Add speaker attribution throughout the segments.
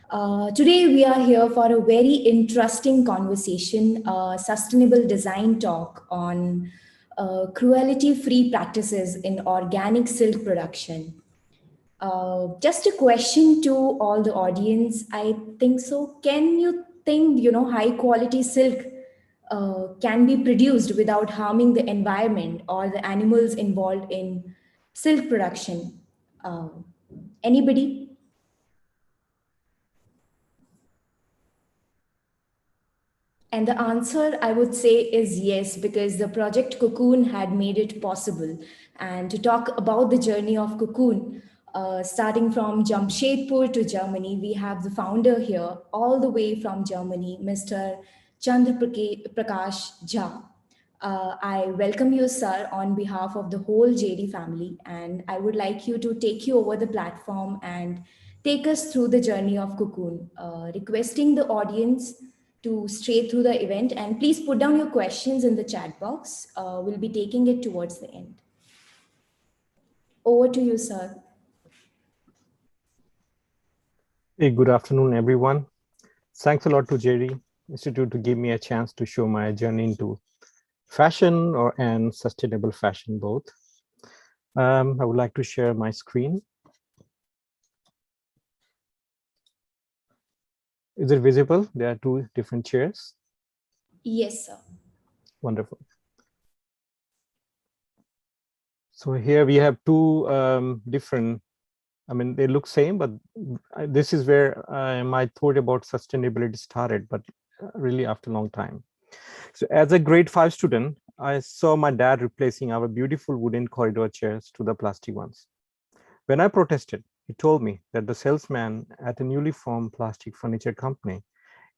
Speaker 1: Today, we are here for a very interesting conversation, sustainable design talk on cruelty free practices in organic silk production. Just a question to all the audience. I think so. Can you think, high quality silk can be produced without harming the environment or the animals involved in silk production? Uh, Anybody? And the answer I would say is yes, because the project Cocoon had made it possible. And to talk about the journey of Cocoon, starting from Jamshedpur to Germany, we have the founder here, all the way from Germany, Mr. Chandra Prakash Jha. I welcome you, sir, on behalf of the whole JD family, and I would like you to take you over the platform and take us through the journey of Cocoon, requesting the audience to stray through the event. And please put down your questions in the chat box. We'll be taking it towards the end. Over to you, sir.
Speaker 2: Hey, good afternoon, everyone. Thanks a lot to Jerry Institute to give me a chance to show my journey into fashion and sustainable fashion both. I would like to share my screen. Is it visible? There are two different chairs.
Speaker 1: Yes, sir.
Speaker 2: Wonderful. So here we have two different, I mean, they look same, but this is where my thought about sustainability started, but really after a long time. So as a grade 5 student, I saw my dad replacing our beautiful wooden corridor chairs to the plastic ones. When I protested, he told me that the salesman at a newly formed plastic furniture company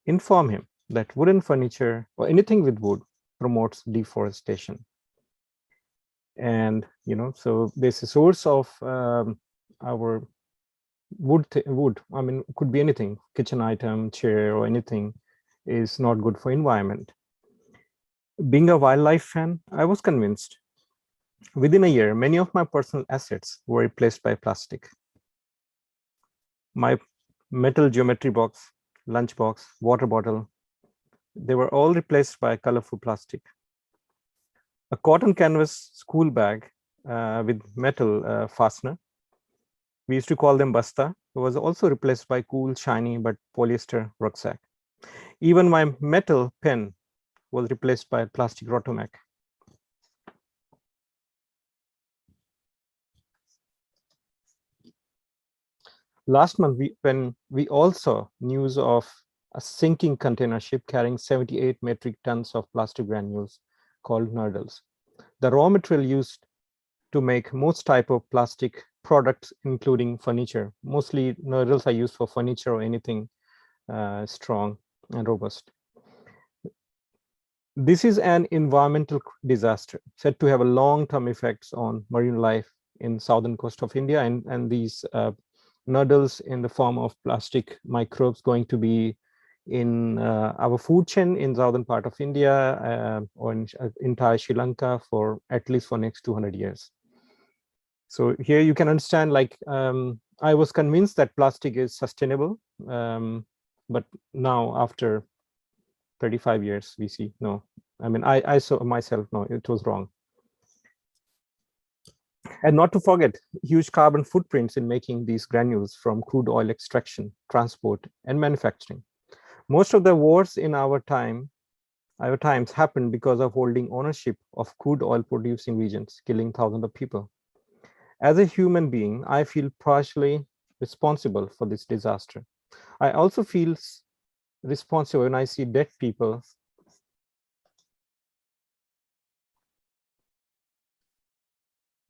Speaker 2: informed him that wooden furniture or anything with wood promotes deforestation. And, so there's a source of our wood, I mean, could be anything, kitchen item, chair, or anything is not good for environment. Being a wildlife fan, I was convinced. Within a year, many of my personal assets were replaced by plastic. My metal geometry box, lunch box, water bottle, they were all replaced by colorful plastic. A cotton canvas school bag with metal fastener, we used to call them basta, was also replaced by cool, shiny, but polyester rucksack. Even my metal pen was replaced by plastic Rotomac. Last month, when we all saw news of a sinking container ship carrying 78 metric tons of plastic granules called nurdles. The raw material used to make most type of plastic products, including furniture. Mostly nurdles are used for furniture or anything strong and robust. This is an environmental disaster said to have a long-term effects on marine life in southern coast of India, and these nurdles in the form of plastic microbes going to be in our food chain in southern part of India or in entire Sri Lanka for at least for next 200 years. So here you can understand, like, I was convinced that plastic is sustainable, but now after 35 years, we see, no, I mean, I saw myself, no, it was wrong. And not to forget huge carbon footprints in making these granules from crude oil extraction, transport, and manufacturing. Most of the wars in our times happened because of holding ownership of crude oil producing regions, killing thousands of people. As a human being, I feel partially responsible for this disaster. I also feel responsible when I see dead people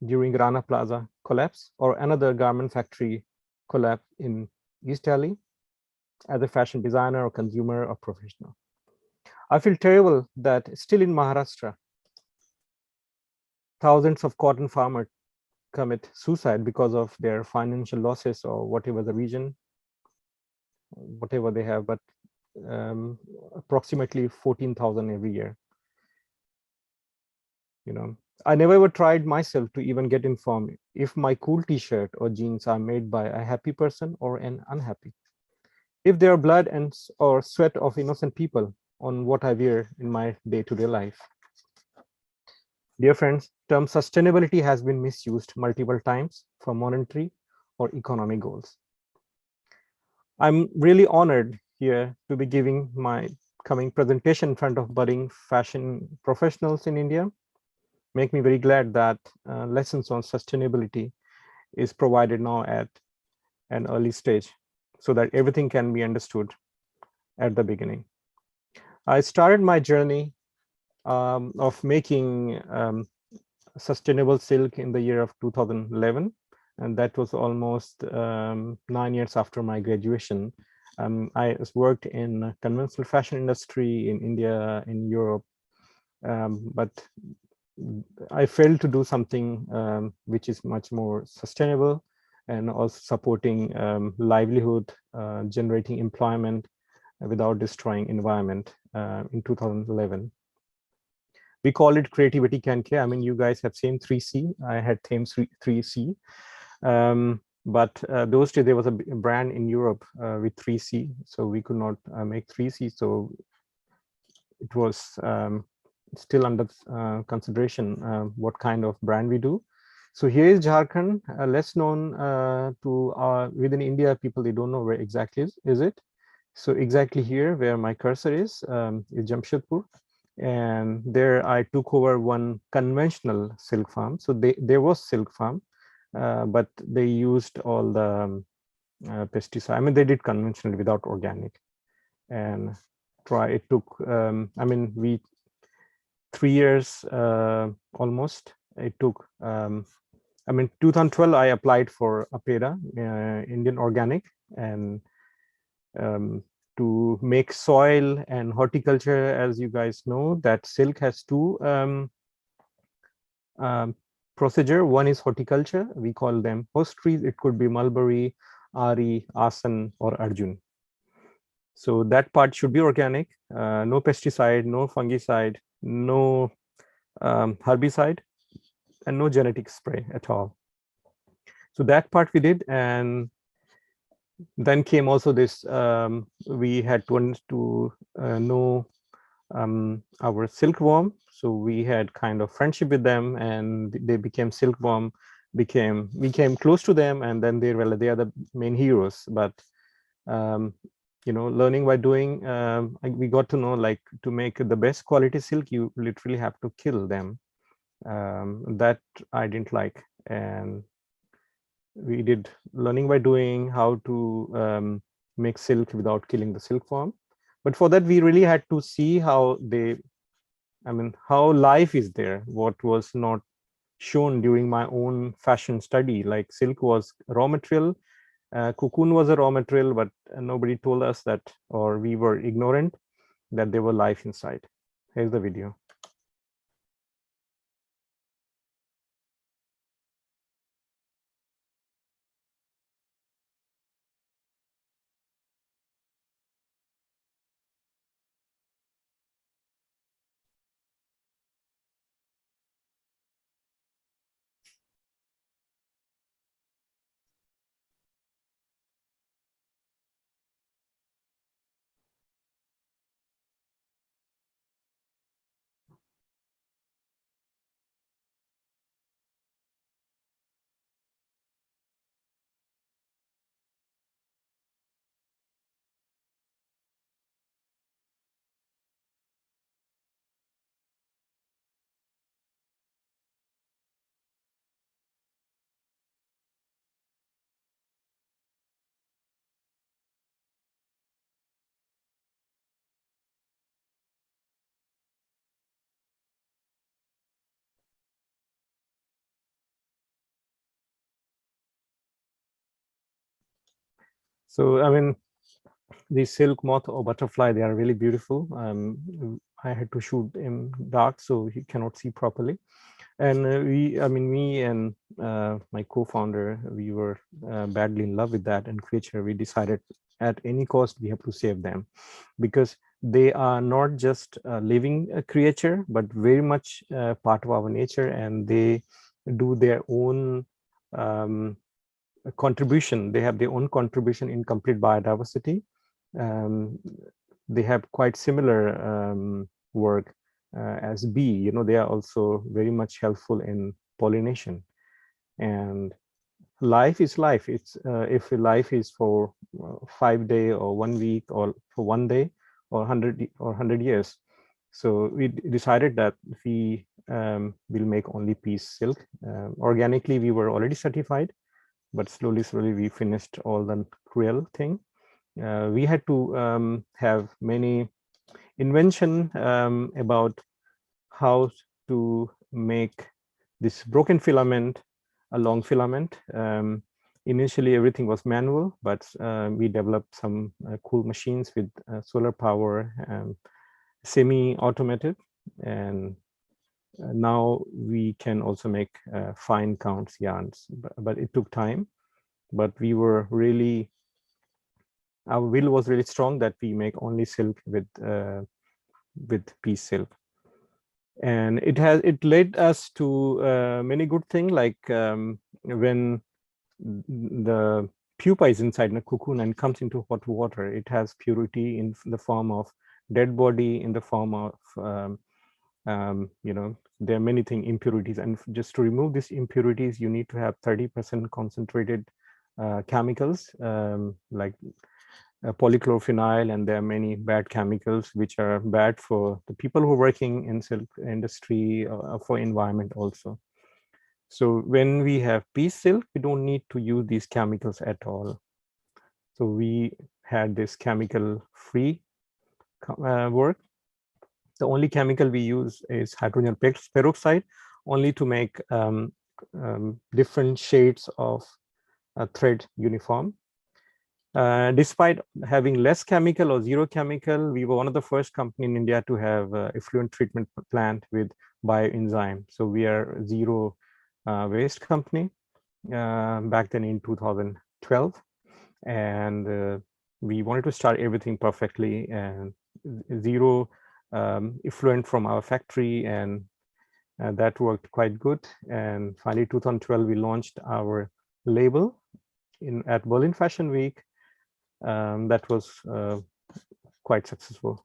Speaker 2: during Rana Plaza collapse or another garment factory collapse in East Delhi as a fashion designer or consumer or professional. I feel terrible that still in Maharashtra, thousands of cotton farmers commit suicide because of their financial losses or whatever the reason, whatever they have, but approximately 14,000 every year. I never ever tried myself to even get informed if my cool t-shirt or jeans are made by a happy person or an unhappy. if there are blood and or sweat of innocent people on what I wear in my day-to-day life. Dear friends, term sustainability has been misused multiple times for monetary or economic goals. I'm really honored here to be giving my coming presentation in front of budding fashion professionals in India. Make me very glad that lessons on sustainability is provided now at an early stage so that everything can be understood at the beginning. I started my journey of making sustainable silk in the year of 2011, and that was almost 9 years after my graduation. I worked in conventional fashion industry in India, in Europe, but I failed to do something which is much more sustainable and also supporting livelihood, generating employment without destroying environment in 2011. We call it creativity can care. I mean, you guys have same 3C. I had same 3C. But those days there was a brand in Europe with 3C, so we could not make 3C. So it was still under consideration what kind of brand we do. So here is Jharkhand, less known to within India people. They don't know where exactly is it. So exactly here where my cursor is Jamshedpur. And there I took over one conventional silk farm. So there was silk farm, but they used all the pesticide. I mean, they did conventional without organic. And it took, I mean, 3 years almost. It took, I mean, 2012, I applied for APEDA, Indian Organic, and to make soil and horticulture, as you guys know, that silk has two procedure. One is horticulture. We call them host trees. It could be mulberry, ari, asan, or arjun. So that part should be organic, no pesticide, no fungicide, no herbicide, and no genetic spray at all. So that part we did, and then came also this, we had to know our silkworm. So we had kind of friendship with them, and they became silkworm, we came close to them, and then they are the main heroes. But you know, learning by doing, we got to know, like, to make the best quality silk, you literally have to kill them. That I didn't like, and we did learning by doing how to make silk without killing the silkworm. But for that, we really had to see how I mean, how life is there, what was not shown during my own fashion study. Like silk was raw material, cocoon was a raw material, but nobody told us that, or we were ignorant that there were life inside. Here's the video. So, I mean, the silk moth or butterfly, they are really beautiful. I had to shoot in dark, so he cannot see properly. And me and my co-founder, we were badly in love with that and creature. We decided at any cost we have to save them, because they are not just a living creature, but very much part of our nature, and they do their own contribution. They have their own contribution in complete biodiversity. um, they have quite similar work as bee. You know, they are also very much helpful in pollination. And life is life. It's if life is for 5 day or 1 week or for 1 day or 100 years. So we decided that we will make only piece silk. Organically, we were already certified, but slowly we finished all the krill thing. We had to have many invention about how to make this broken filament a long filament. Initially, everything was manual, but we developed some cool machines with solar power, semi-automated, and now we can also make fine counts yarns. But it took time. But we were really, our will was really strong that we make only silk with piece silk. And it led us to many good things, like when the pupa is inside a cocoon and comes into hot water, it has purity in the form of dead body, in the form of you know, there are many things, impurities, and just to remove these impurities you need to have 30% concentrated chemicals, like polychlorphenyl, and there are many bad chemicals which are bad for the people who are working in silk industry, for environment also. So when we have piece silk, we don't need to use these chemicals at all. So we had this chemical free work. The only chemical we use is hydrogen peroxide, only to make different shades of thread uniform. Despite having less chemical or zero chemical, we were one of the first company in India to have effluent treatment plant with bioenzyme. So we are zero waste company back then in 2012. And we wanted to start everything perfectly and zero effluent from our factory, and that worked quite good. And finally, 2012, we launched our label at Berlin Fashion Week. That was quite successful.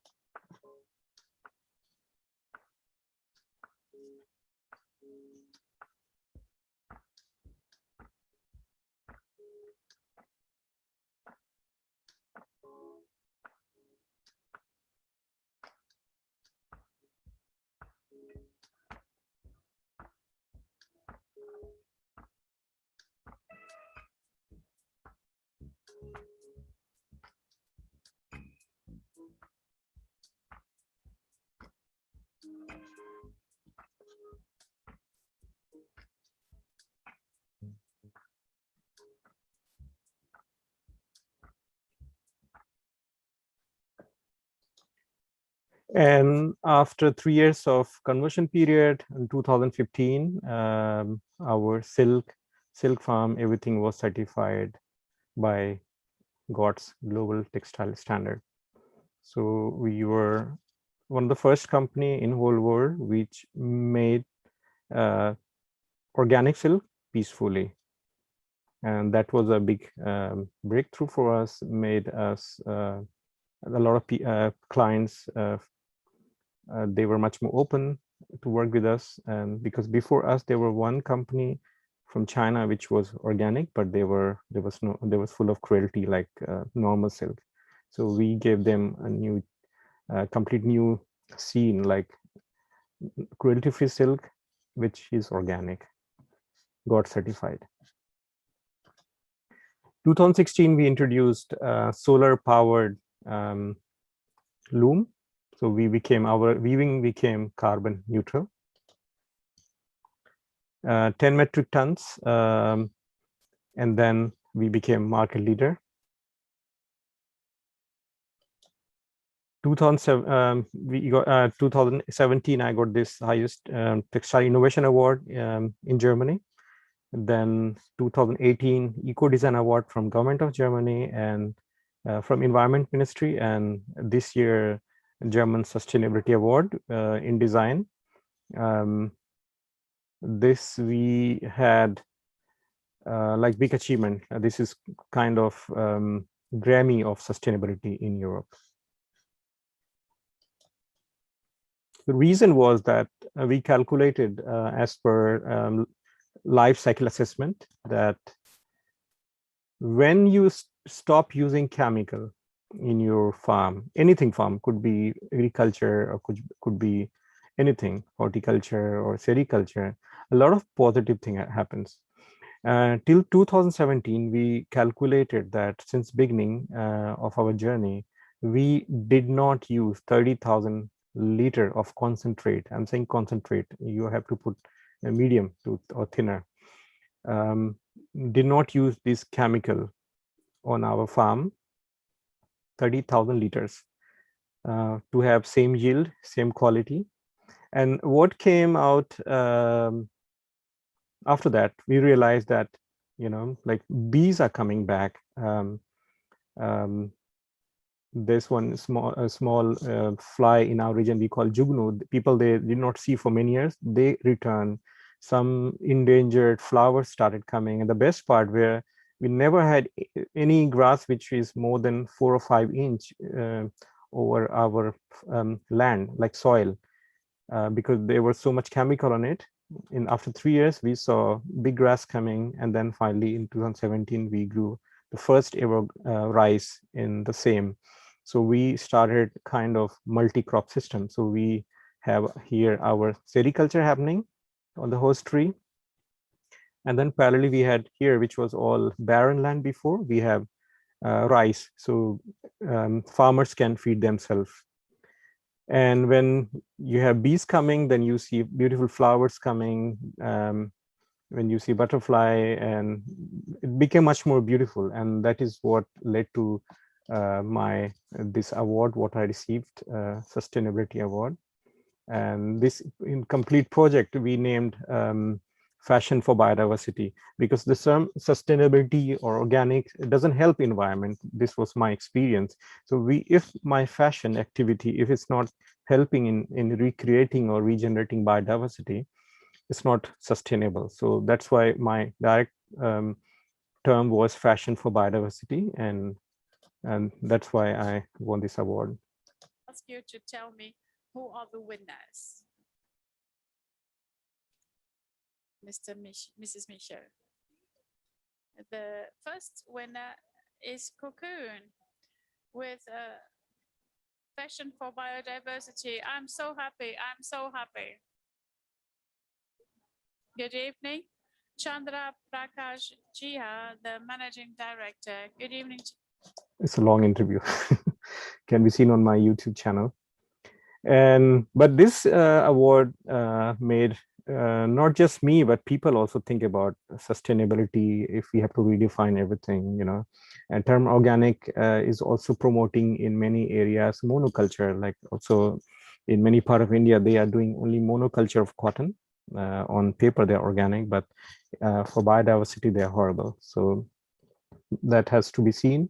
Speaker 2: And after 3 years of conversion period in 2015, our silk farm, everything was certified by GOTS Global Textile Standard. So we were one of the first company in whole world which made organic silk peacefully. And that was a big breakthrough for us, made us a lot of clients, they were much more open to work with us. And because before us, there were one company from China which was organic, but there was full of cruelty, like normal silk. So we gave them a new, complete new scene, like cruelty-free silk, which is organic, got certified. 2016, we introduced solar-powered loom. So our weaving became carbon neutral. 10 metric tons, and then we became market leader. 2017, I got this highest textile innovation award in Germany. Then 2018 Eco Design Award from Government of Germany and from Environment Ministry, and this year German Sustainability Award in design. This we had like big achievement. This is kind of Grammy of sustainability in Europe. The reason was that we calculated as per life cycle assessment that when you stop using chemical in your farm, anything farm, could be agriculture or could be anything, horticulture or sericulture, a lot of positive thing happens. Till 2017, we calculated that since beginning of our journey, we did not use 30,000 liter of concentrate. I'm saying concentrate, you have to put a medium to or thinner. Did not use this chemical on our farm, 30,000 liters to have same yield, same quality. And what came out after that, we realized that, like bees are coming back. This one small fly in our region we call jugnu. People they did not see for many years, they return. Some endangered flowers started coming, and the best part where we never had any grass which is more than 4 or 5 inch over our land, like soil, because there was so much chemical on it. After 3 years we saw big grass coming, and then finally in 2017 we grew the first ever rice in the same. So we started kind of multi-crop system. So we have here our sericulture happening on the host tree, and then parallelly we had here, which was all barren land before, we have rice, so farmers can feed themselves. And when you have bees coming, then you see beautiful flowers coming. When you see butterfly, and it became much more beautiful. And that is what led to this award, what I received, sustainability award. And this incomplete project we named Fashion for Biodiversity, because the term sustainability or organic, it doesn't help environment. This was my experience. So if my fashion activity, if it's not helping in recreating or regenerating biodiversity, it's not sustainable. So that's why my direct term was Fashion for Biodiversity, and that's why I won this award.
Speaker 3: Ask you to tell me who are the winners. Mrs. Michaud. The first winner is Cocccon with Fashion for Biodiversity. I'm so happy. I'm so happy. Good evening. Chandra Prakash Jia, the Managing Director. Good evening.
Speaker 2: It's a long interview. Can be seen on my YouTube channel. But this award made not just me, but people also think about sustainability. If we have to redefine everything, and term organic is also promoting in many areas monoculture. Like also in many part of India, they are doing only monoculture of cotton. On paper they're organic, but for biodiversity they're horrible. So that has to be seen.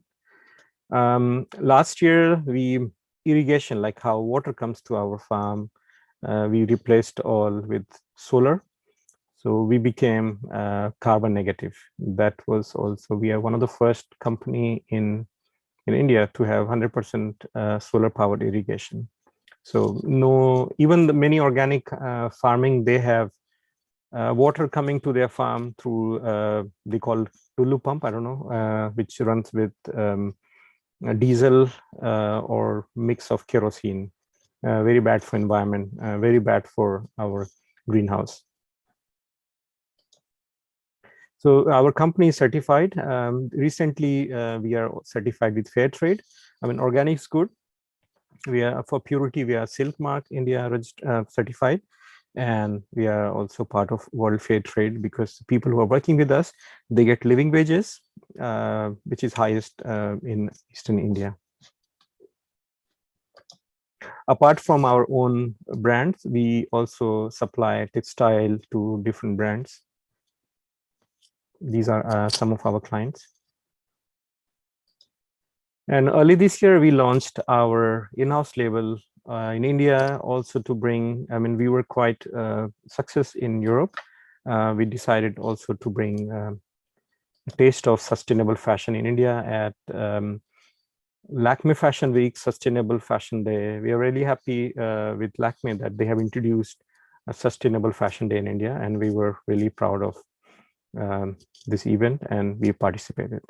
Speaker 2: Last year we irrigation, like how water comes to our farm, we replaced all with solar. So we became carbon negative. That was also, we are one of the first company in India to have 100% solar powered irrigation. So no, even the many organic farming, they have water coming to their farm through they call tulu pump, I don't know, which runs with diesel or mix of kerosene. Very bad for environment, very bad for our greenhouse. So our company is certified. Recently, we are certified with fair trade. I mean, organic is good. We are for purity, we are Silk Mark India certified. And we are also part of World Fair Trade, because the people who are working with us, they get living wages, which is highest in Eastern India. Apart from our own brands, we also supply textile to different brands. These are some of our clients. And early this year, we launched our in-house label in India, also to bring, I mean, we were quite success in Europe. We decided also to bring a taste of sustainable fashion in India at Lakme Fashion Week, Sustainable Fashion Day. We are really happy with Lakme that they have introduced a Sustainable Fashion Day in India, and we were really proud of this event, and we participated.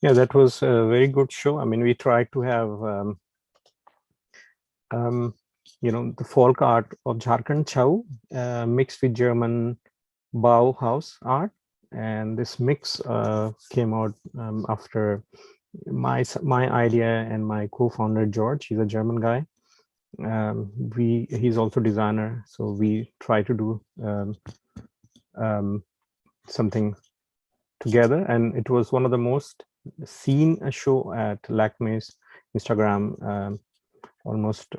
Speaker 2: Yeah, that was a very good show. I mean, we tried to have, the folk art of Jharkhand Chau mixed with German Bauhaus art. And this mix came out after my idea and my co-founder, George. He's a German guy. He's also designer. So we try to do something together. And it was one of the most seen show at Lakme's Instagram. Almost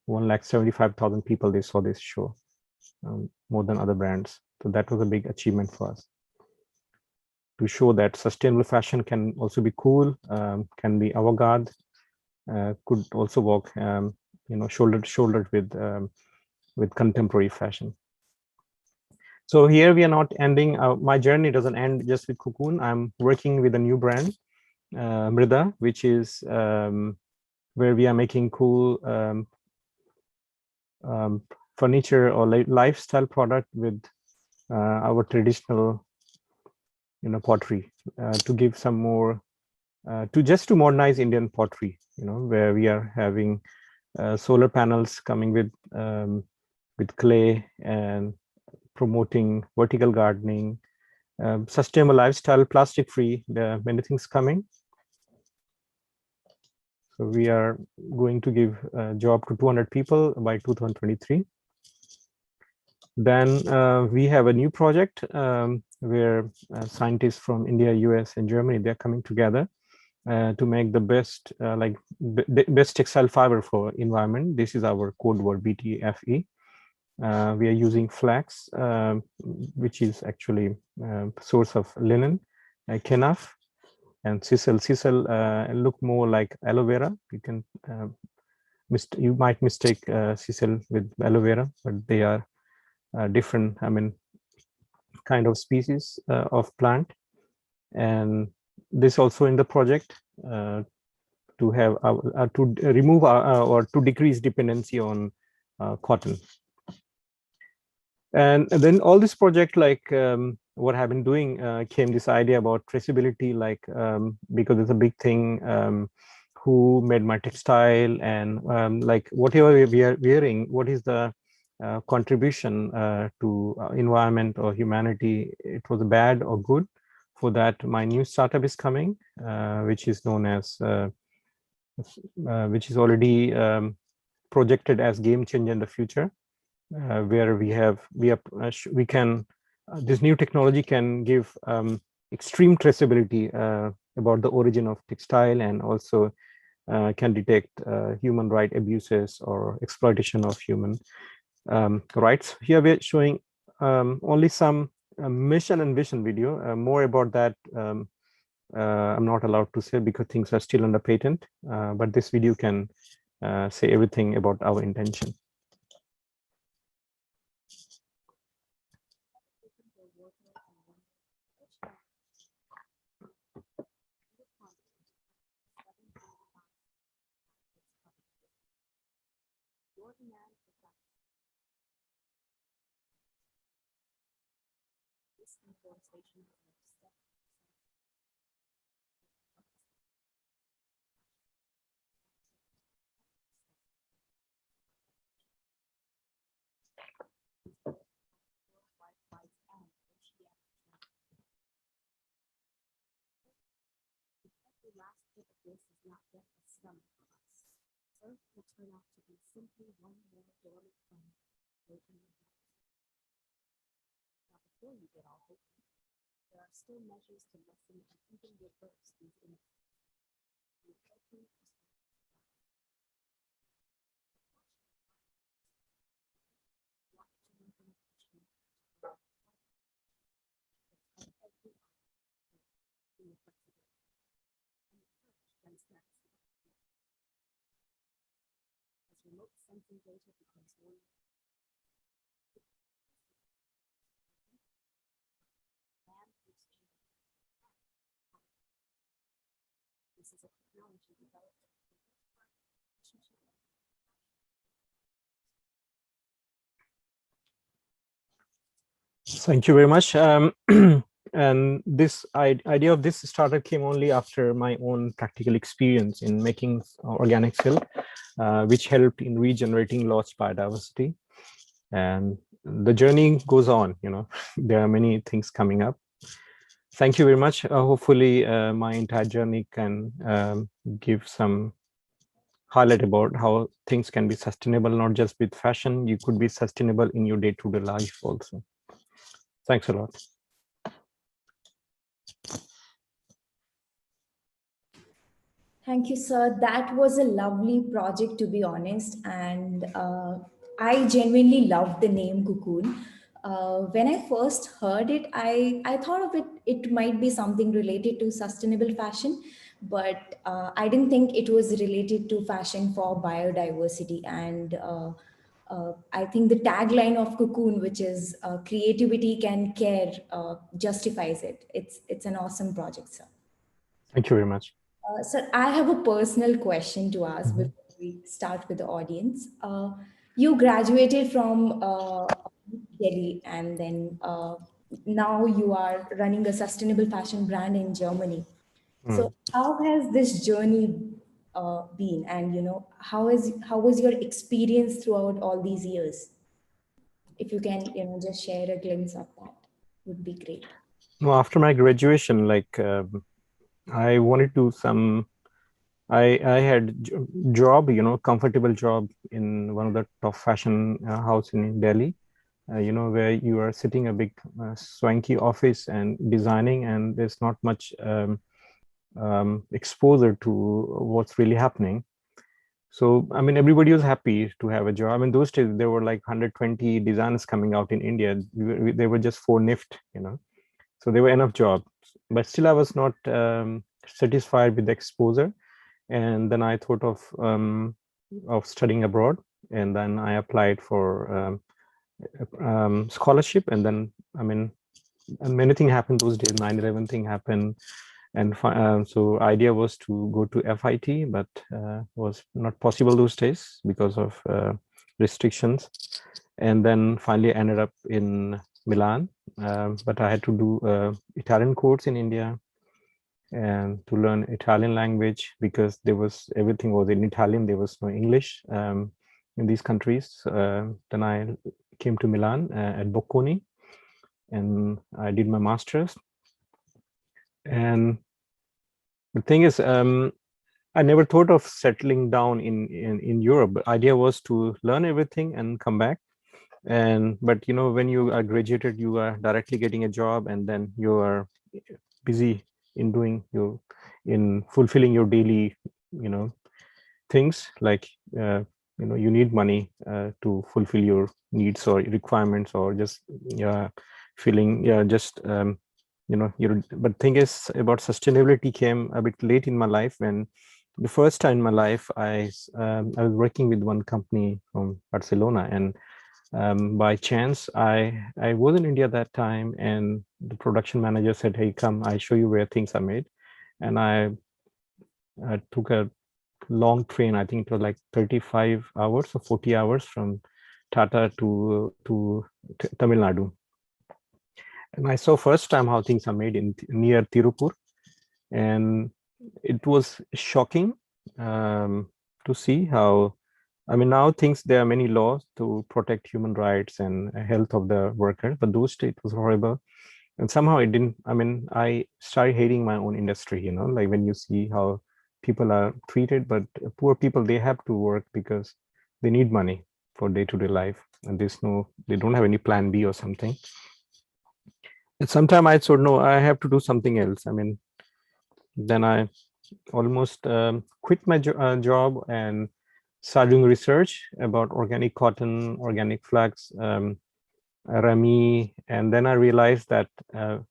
Speaker 2: 175,000 people, they saw this show, more than other brands. So that was a big achievement for us, to show that sustainable fashion can also be cool, can be avant-garde, could also walk shoulder to shoulder with contemporary fashion. So here we are not ending. My journey doesn't end just with Cocccon. I'm working with a new brand, Mrida, which is where we are making cool furniture or lifestyle product with our traditional, pottery, to give some more, to modernize Indian pottery, where we are having solar panels coming with clay and promoting vertical gardening, sustainable lifestyle, plastic free. There are many things coming. So we are going to give a job to 200 people by 2023. Then we have a new project where scientists from India, US, and Germany, they're coming together to make the best best textile fiber for environment. This is our code word BTFE. We are using flax, which is actually source of linen, kenaf, and sisal. Sisal look more like aloe vera. You can you might mistake sisal with aloe vera, but they are different. I mean, kind of species of plant. And this also in the project to have to remove or to decrease dependency on cotton. And then all this project, like what I've been doing, came this idea about traceability, like because it's a big thing. Who made my textile, and like whatever we are wearing, what is the contribution to environment or humanity? It was bad or good. For that, my new startup is coming, which is known as, which is already projected as game changer in the future. Where we can this new technology can give extreme traceability about the origin of textile, and also can detect human right abuses or exploitation of human rights. Here we're showing only some mission and vision video. More about that I'm not allowed to say because things are still under patent, but this video can say everything about our intention. Thank you very much. And this idea of this startup came only after my own practical experience in making organic silk, which helped in regenerating lost biodiversity. And the journey goes on, you know, there are many things coming up. Thank you very much. Hopefully my entire journey can give some highlight about how things can be sustainable, not just with fashion. You could be sustainable in your day-to-day life also. Thanks a lot.
Speaker 1: Thank you, sir. That was a lovely project, to be honest. And I genuinely loved the name Cocoon. When I first heard it, I thought of it, it might be something related to sustainable fashion, but I didn't think it was related to fashion for biodiversity. And I think the tagline of Cocoon, which is creativity can care, justifies it. It's an awesome project, sir.
Speaker 2: Thank you very much.
Speaker 1: Sir, I have a personal question to ask
Speaker 2: Mhm.
Speaker 1: before we start with the audience. You graduated from Delhi, and then now you are running a sustainable fashion brand in Germany. So,
Speaker 2: Mm.
Speaker 1: how has this journey been, and how was your experience throughout all these years? If you can, just share a glimpse of that, would be great.
Speaker 2: Well, after my graduation, like I wanted to some. I had job, you know, comfortable job in one of the top fashion house in Delhi. where you are sitting a big swanky office and designing, and there's not much exposure to what's really happening. So, I mean, everybody was happy to have a job. I mean, those days there were like 120 designers coming out in India. They were just 4 NIFT. So there were enough jobs. But still, I was not satisfied with the exposure. And then I thought of studying abroad. And then I applied for scholarship. And then, I mean, many things happened those days. 9/11 thing happened. And so idea was to go to FIT, but was not possible those days because of restrictions. And then finally ended up in Milan, but I had to do Italian course in India and to learn Italian language because everything was in Italian. There was no English in these countries. Then I came to Milan at Bocconi, and I did my master's. And the thing is, I never thought of settling down in Europe. The idea was to learn everything and come back. But when you are graduated, you are directly getting a job, and then you are busy in fulfilling your daily, things like you need money to fulfill your needs or requirements, or just feeling just but thing is about sustainability came a bit late in my life. When the first time in my life I was working with one company from Barcelona, and by chance I was in India that time, and the production manager said, "Hey, come, I show you where things are made." And I took a long train. I think it was like 35 hours or 40 hours from Tata to Tamil Nadu. And I saw first time how things are made near Tirupur, and it was shocking to see how. I mean, now there are many laws to protect human rights and health of the workers, but those days it was horrible. And somehow it didn't. I mean, I started hating my own industry. Like when you see how people are treated, but poor people, they have to work because they need money for day-to-day life, and they don't have any plan B or something. And sometimes I thought, no, I have to do something else. I mean, then I almost quit my job and started doing research about organic cotton, organic flax, rami. And then I realized that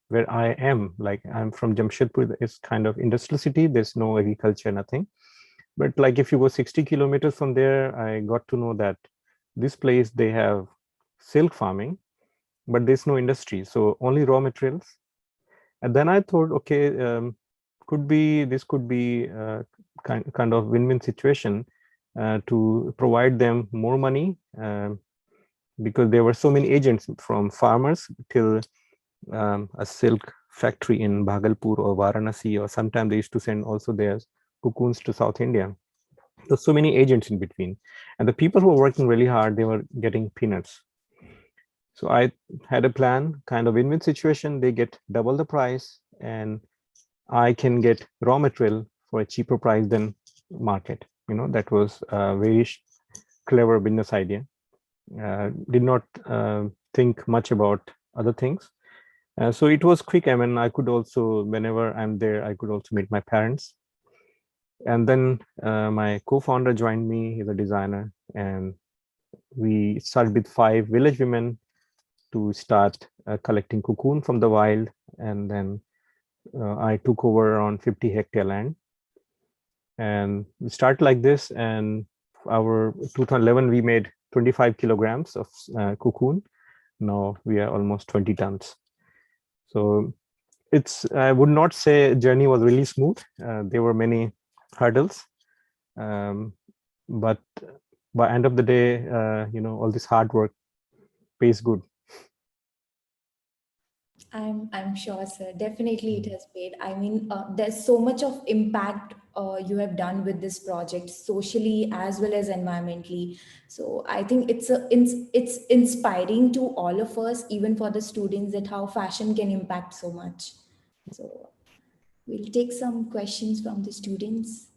Speaker 2: where I am, like I'm from Jamshedpur, it's kind of industrial city. There's no agriculture, nothing. But like if you go 60 kilometers from there, I got to know that this place, they have silk farming, but there's no industry. So only raw materials. And then I thought, okay, this could be kind of win-win situation to provide them more money, because there were so many agents from farmers till a silk factory in Bhagalpur or Varanasi, or sometimes they used to send also their cocoons to South India. There's so many agents in between, and the people who were working really hard, they were getting peanuts. So I had a plan, kind of win-win situation. They get double the price, and I can get raw material for a cheaper price than market. That was a very clever business idea. Did not think much about other things. So it was quick. I mean, I could also, whenever I'm there, I could also meet my parents. And then my co-founder joined me. He's a designer, and we started with 5 village women to start collecting cocoon from the wild. And then I took over around 50-hectare land, and we started like this. And our 2011, we made 25 kilograms of cocoon. Now we are almost 20 tons. So I would not say journey was really smooth. There were many hurdles, but by end of the day, all this hard work pays good.
Speaker 1: I'm sure, sir. Definitely, it has paid. I mean, there's so much of impact you have done with this project, socially as well as environmentally. So I think it's inspiring to all of us, even for the students, that how fashion can impact so much. So we'll take some questions from the students.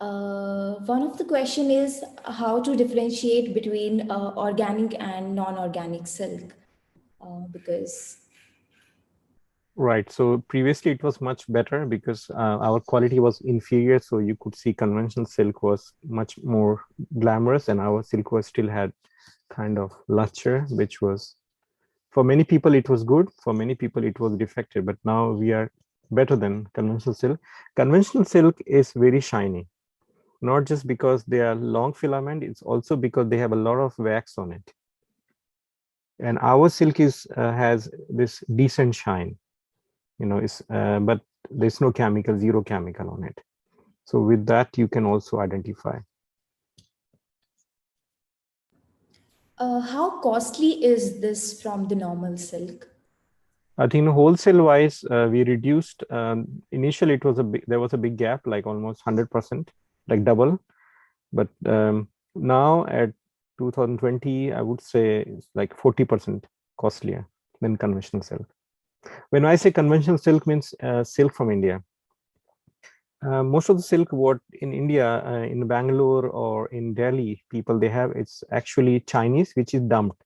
Speaker 1: One of the question is how to differentiate between organic and non-organic silk, because
Speaker 2: Right. So previously it was much better because our quality was inferior. So you could see conventional silk was much more glamorous, and our silk was still had kind of luster, which was, for many people it was good, for many people it was defective. But now we are better than conventional silk. Conventional silk is very shiny, not just because they are long filament, it's also because they have a lot of wax on it. And our silk is has this decent shine, is but there's no chemical, zero chemical on it. So with that you can also identify.
Speaker 1: how costly is this from the normal silk?
Speaker 2: I think wholesale wise, we reduced. Initially, it was there was a big gap, like almost 100%, like double. But now at 2020, I would say it's like 40% costlier than conventional silk. When I say conventional silk, means silk from India. Most of the silk what in India, in Bangalore or in Delhi, people they have, it's actually Chinese, which is dumped.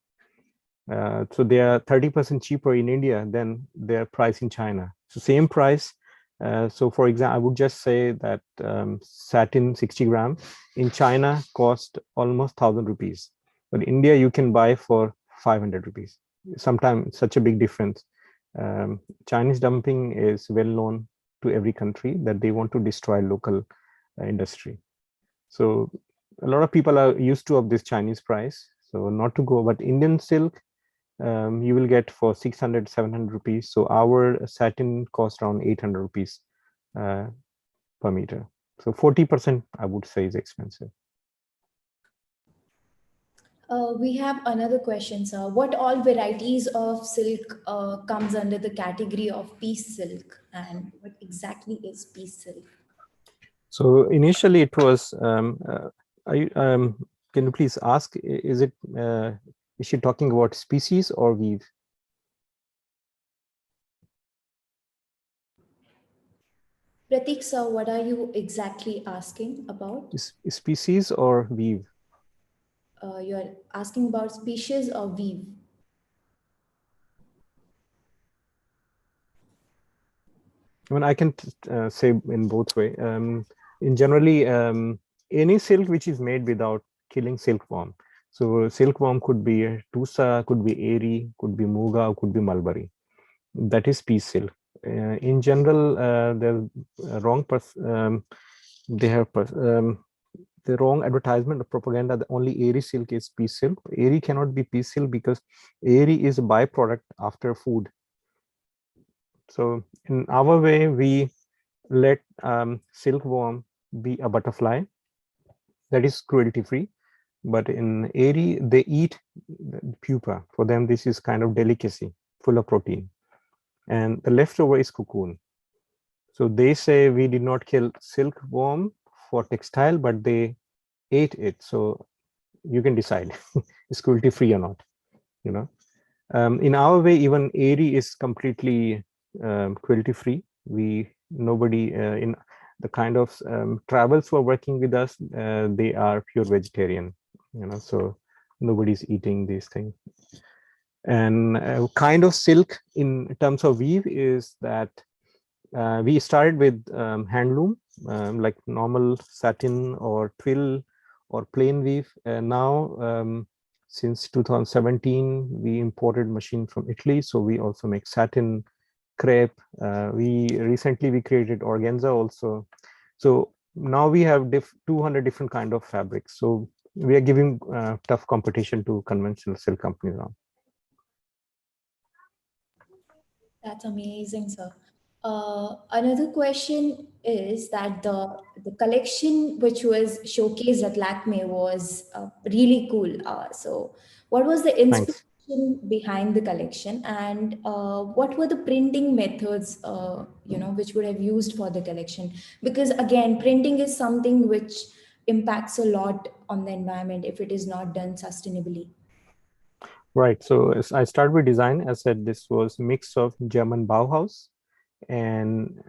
Speaker 2: So they are 30% cheaper in India than their price in China. So same price. So for example, I would just say that satin 60 gram in China cost almost 1,000 rupees, but in India you can buy for 500 rupees. Sometimes such a big difference. Chinese dumping is well known to every country that they want to destroy local industry. So a lot of people are used to of this Chinese price. So not to go, but Indian silk you will get for 600 700 rupees. So our satin cost around 800 rupees per meter. So 40% I would say is expensive.
Speaker 1: We have another question, sir. What all varieties of silk comes under the category of piece silk, and what exactly is piece silk?
Speaker 2: So initially it was can you please ask, is she talking about species or weave?
Speaker 1: Pratik, sir, what are you exactly asking about?
Speaker 2: Species or weave?
Speaker 1: You're asking about species or weave?
Speaker 2: I mean, I can say in both way. In generally, any silk which is made without killing silkworm. So silkworm could be tusa, could be eri, could be muga, could be mulberry. That is piece silk. In general, the wrong they have the wrong advertisement or propaganda. The only eri silk is piece silk. Eri cannot be piece silk because eri is a byproduct after food. So in our way, we let silkworm be a butterfly that is cruelty free, but in airy they eat the pupa. For them this is kind of delicacy, full of protein, and the leftover is cocoon. So they say we did not kill silkworm for textile, but they ate it. So you can decide is cruelty free or not, you know. In our way, even airy is completely cruelty free. We nobody in the kind of travels who are working with us, they are pure vegetarian, so nobody's eating these things. And kind of silk in terms of weave is that we started with handloom, like normal satin or twill or plain weave. Now since 2017 we imported machine from Italy, so we also make satin, crepe. We recently created organza also. So now we have 200 different kind of fabrics. So we are giving tough competition to conventional silk companies now.
Speaker 1: That's amazing, sir. Another question is that the collection which was showcased at Lakme was really cool. So, what was the
Speaker 2: Thanks.
Speaker 1: inspiration behind the collection, and what were the printing methods, which would have used for the collection? Because again, printing is something which impacts a lot on the environment if it is not done sustainably.
Speaker 2: Right. So as I started with design, I said this was mix of German Bauhaus and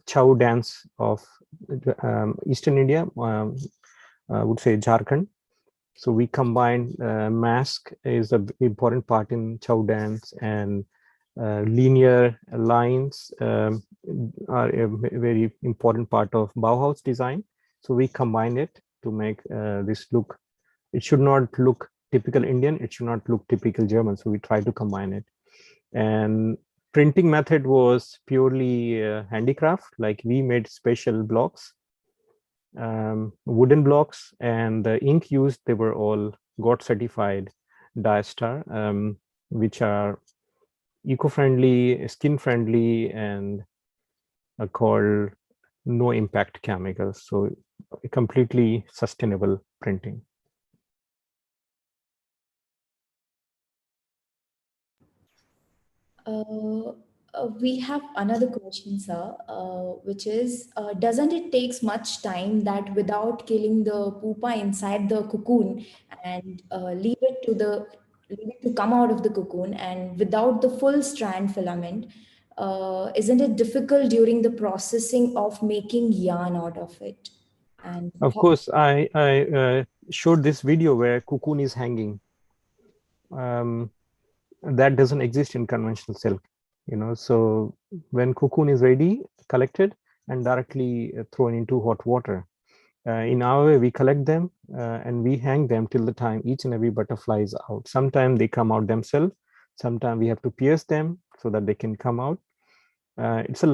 Speaker 2: Chow dance of Eastern India, I would say Jharkhand. So we combine mask is an important part in Chow dance, and linear lines are a very important part of Bauhaus design. So we combine it to make this look. It should not look typical Indian. It should not look typical German. So we try to combine it. And printing method was purely handicraft. Like we made special blocks, wooden blocks, and the ink used, they were all got certified Diastar, which are eco-friendly, skin-friendly, and are called no impact chemicals. So completely sustainable printing.
Speaker 1: Uh, we have another question, sir, which is, doesn't it takes much time that without killing the pupa inside the cocoon and leave it to come out of the cocoon and without the full strand filament, isn't it difficult during the processing of making yarn out of it? And
Speaker 2: Of course, I showed this video where cocoon is hanging. Um, that doesn't exist in conventional silk, so when cocoon is ready, collected and directly thrown into hot water. In our way, we collect them and we hang them till the time each and every butterfly is out. Sometimes they come out themselves, sometimes we have to pierce them so that they can come out. It's a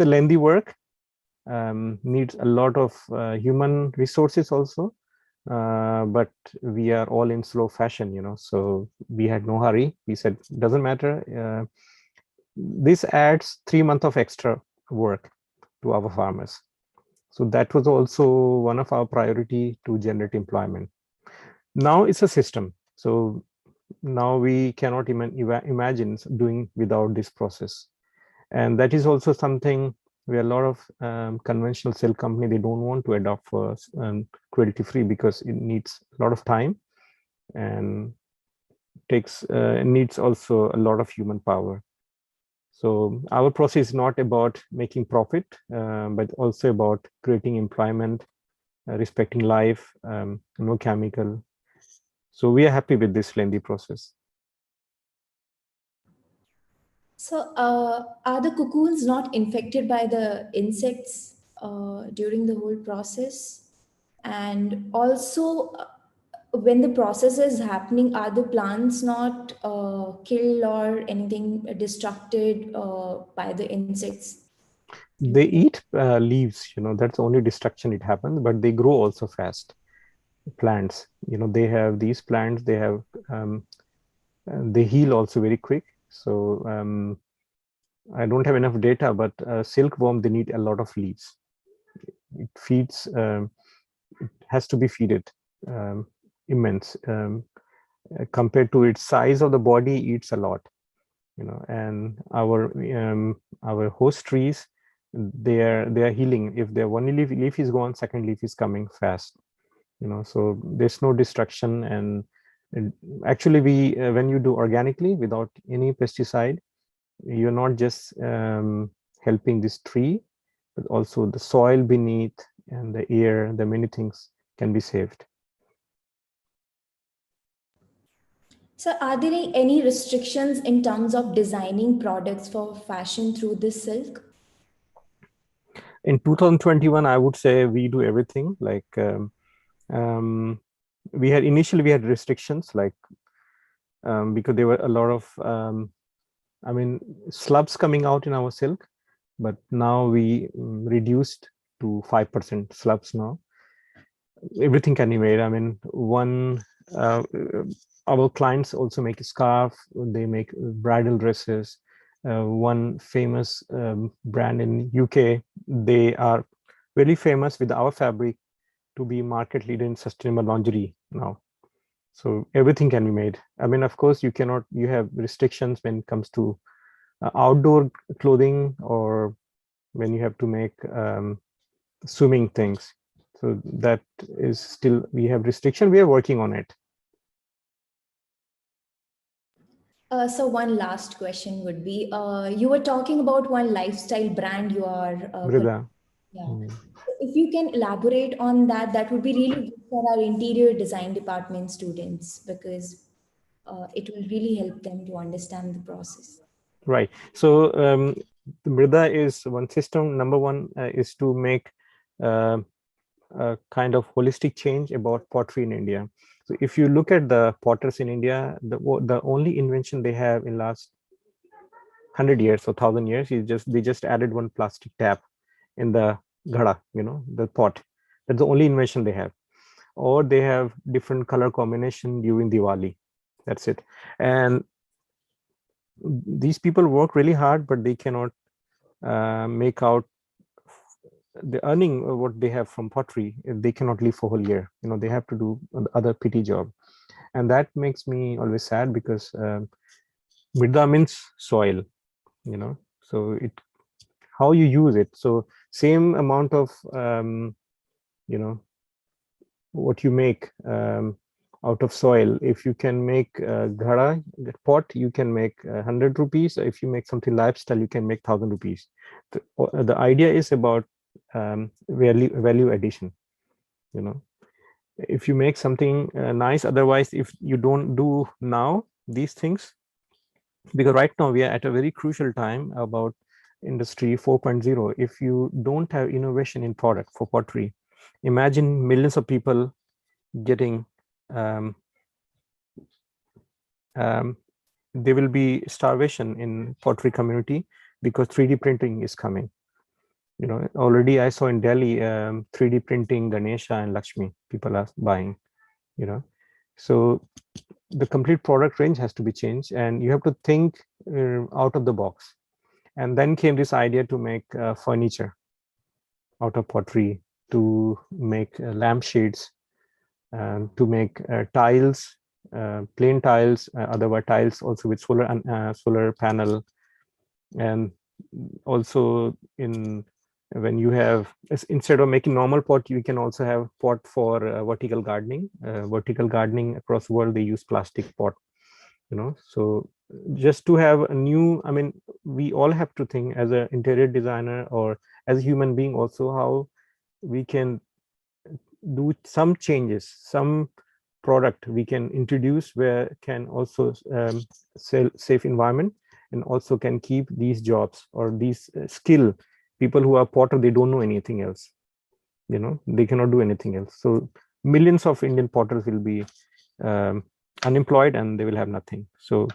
Speaker 2: lengthy work, needs a lot of human resources also, but we are all in slow fashion, so we had no hurry. We said, doesn't matter. This adds 3 months of extra work to our farmers. So that was also one of our priority to generate employment. Now it's a system. So now we cannot even imagine doing without this process. And that is also something where a lot of conventional cell company, they don't want to adopt for cruelty free, because it needs a lot of time and needs also a lot of human power. So our process is not about making profit, but also about creating employment, respecting life, no chemical. So we are happy with this lengthy process.
Speaker 1: so, are the cocoons not infected by the insects during the whole process? And also, when the process is happening, are the plants not killed or anything destructed by the insects
Speaker 2: They
Speaker 1: during the
Speaker 2: eat leaves, that's the only destruction it happens, but they grow also fast. Plants, they have these plants, they have they heal also very quick. So I don't have enough data, but silkworm, they need a lot of leaves. It feeds, it has to be feeded immense. Compared to its size of the body, eats a lot, and our host trees, they are healing. If their one leaf is gone, second leaf is coming fast, so there's no destruction. And actually, we when you do organically without any pesticide, you're not just helping this tree, but also the soil beneath and the air, the many things can be saved.
Speaker 1: So, are there any restrictions in terms of designing products for fashion through this silk?
Speaker 2: In 2021, I would say we do everything. Like um, we had restrictions, like because there were a lot of slubs coming out in our silk, but now we reduced to 5% slubs now. Everything can be made. Uh, our clients also make a scarf, they make bridal dresses. One famous brand in UK, they are very famous with our fabric to be market leader in sustainable lingerie now. So everything can be made. Of course, you have restrictions when it comes to outdoor clothing, or when you have to make swimming things. So that is still, we have restriction. We are working on it.
Speaker 1: So one last question would be, you were talking about one lifestyle brand you are,
Speaker 2: Mrida.
Speaker 1: yeah.
Speaker 2: Mm.
Speaker 1: So if you can elaborate on that, that would be really good for our interior design department students because it will really help them to understand the process.
Speaker 2: Right. So Mrida is one system. Number one is to make uh, a kind of holistic change about pottery in India. So if you look at the potters in India, the only invention they have in last 100 years or 1,000 years is just they just added one plastic tap in the ghada, the pot. That's the only invention they have. Or they have different color combination during Diwali. That's it. And these people work really hard, but they cannot make out the earning what they have from pottery. They cannot live for a whole year. They have to do other petty job, and that makes me always sad because Mrida means soil. So it how you use it. So same amount of you know what you make out of soil. If you can make ghada pot, you can make 100 rupees. If you make something lifestyle, you can make 1,000 rupees. The idea is about value addition. You know, if you make something nice, otherwise, if you don't do now these things, because right now we are at a very crucial time about industry 4.0. If you don't have innovation in product for pottery, imagine millions of people getting um, um, there will be starvation in pottery community because 3D printing is coming. Already I saw in Delhi 3D printing Ganesha and Lakshmi people are buying. So the complete product range has to be changed, and you have to think out of the box. And then came this idea to make furniture out of pottery, to make lampshades, to make tiles, plain tiles, otherwise tiles also with solar panel. And also in when you have, instead of making normal pot, you can also have pot for vertical gardening. Vertical gardening across the world, they use plastic pot. So just to have a new, I mean, we all have to think as an interior designer or as a human being also, how we can do some changes, some product we can introduce where can also safe environment, and also can keep these jobs or these skill. People who are potter, they don't know anything else. They cannot do anything else. So millions of Indian potters will be unemployed and they will have nothing. So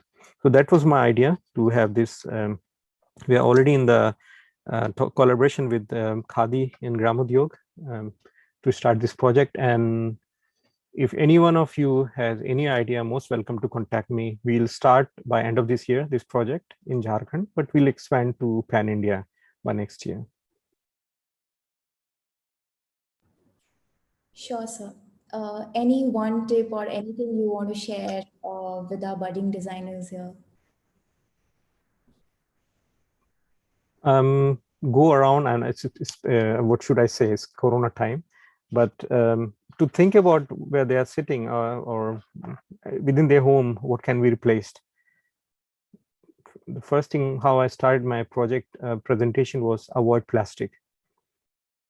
Speaker 2: that was my idea to have this. We are already in the collaboration with Khadi in Gramodyog to start this project. And if any one of you has any idea, most welcome to contact me. We'll start by end of this year, this project in Jharkhand, but we'll expand to pan India by next year.
Speaker 1: Sure, sir. Any one tip or anything you want to share with our budding designers here?
Speaker 2: Go around, and it's what should I say, it's Corona time, but to think about where they are sitting or within their home, what can be replaced. The first thing how I started my project presentation was avoid plastic.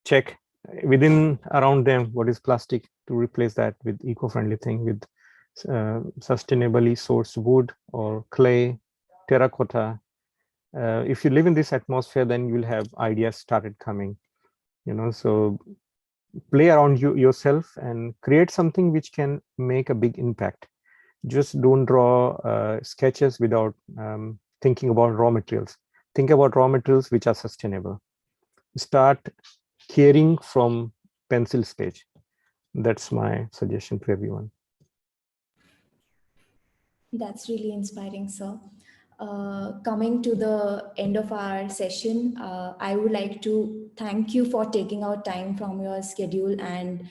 Speaker 2: Check within around them what is plastic, to replace that with eco-friendly thing, with sustainably sourced wood or clay, terracotta. If you live in this atmosphere, then you will have ideas started coming. So play around yourself and create something which can make a big impact. Just don't draw sketches without thinking about raw materials. Think about raw materials which are sustainable. Start caring from pencil stage. That's my suggestion to everyone.
Speaker 1: That's really inspiring, sir. Coming to the end of our session, I would like to thank you for taking out time from your schedule and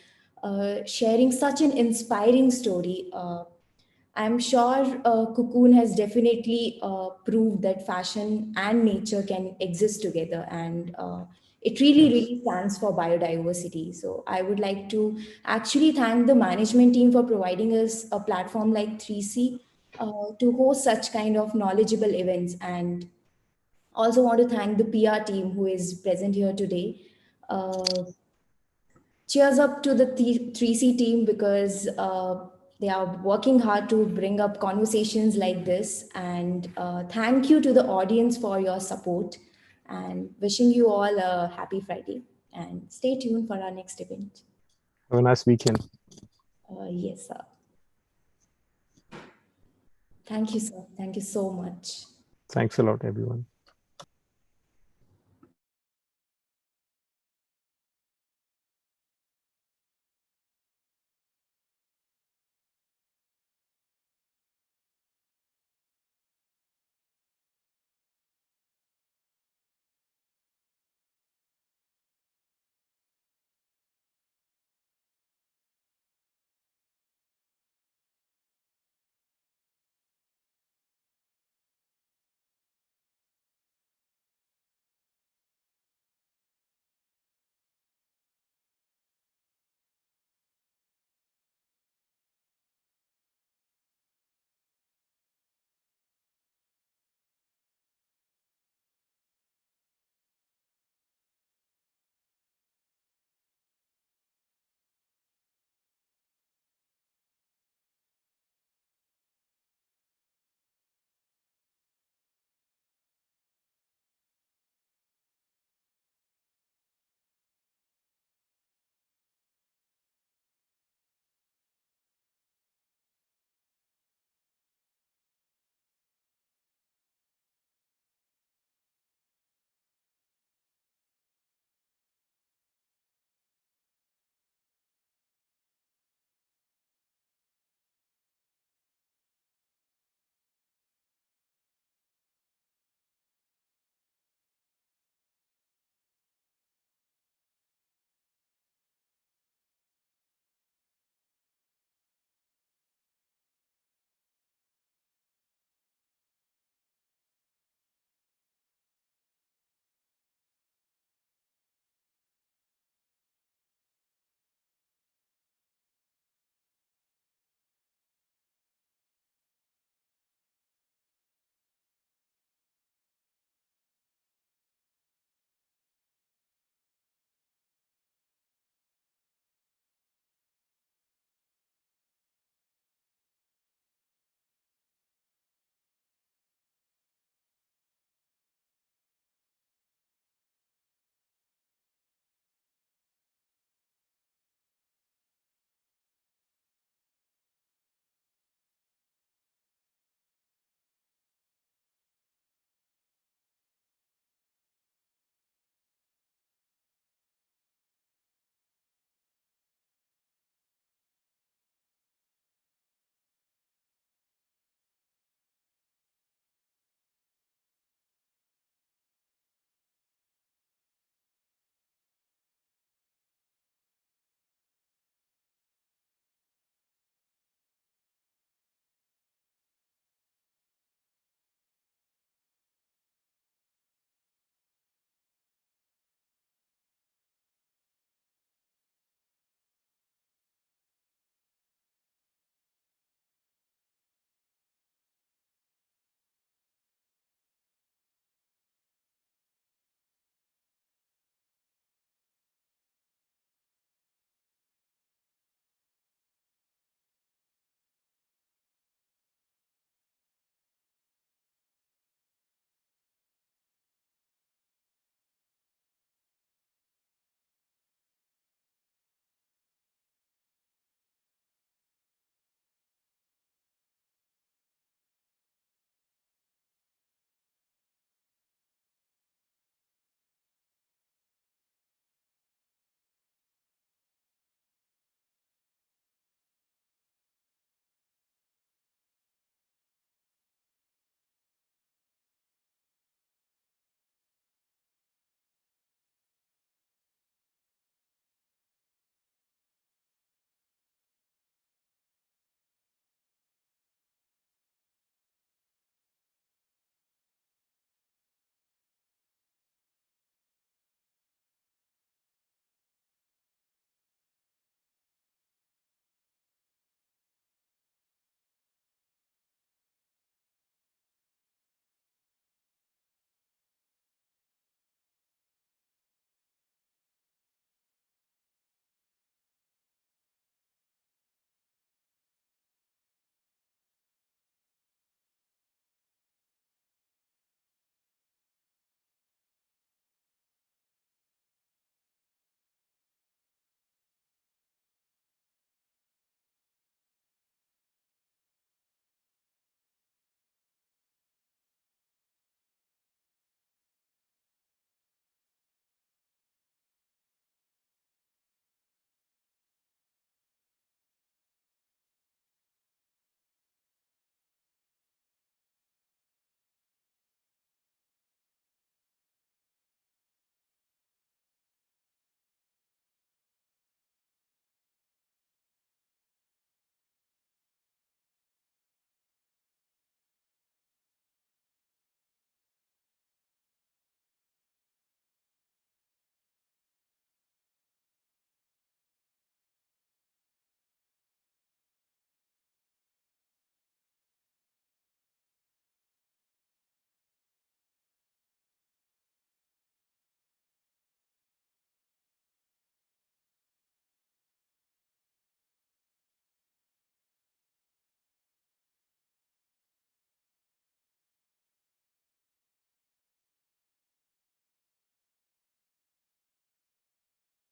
Speaker 1: sharing such an inspiring story. I'm sure Cocoon has definitely proved that fashion and nature can exist together, and it really,
Speaker 2: Yes.
Speaker 1: really stands for biodiversity. So I would like to actually thank the management team for providing us a platform like 3C to host such kind of knowledgeable events. And also want to thank the PR team who is present here today. Uh, Cheers up to the 3C team because they are working hard to bring up conversations like this. And thank you to the audience for your support. And wishing you all a happy Friday. And stay tuned for our next event.
Speaker 2: Have a nice weekend.
Speaker 1: Yes, sir. Thank you, sir. Thank you so much.
Speaker 2: Thanks a lot, everyone.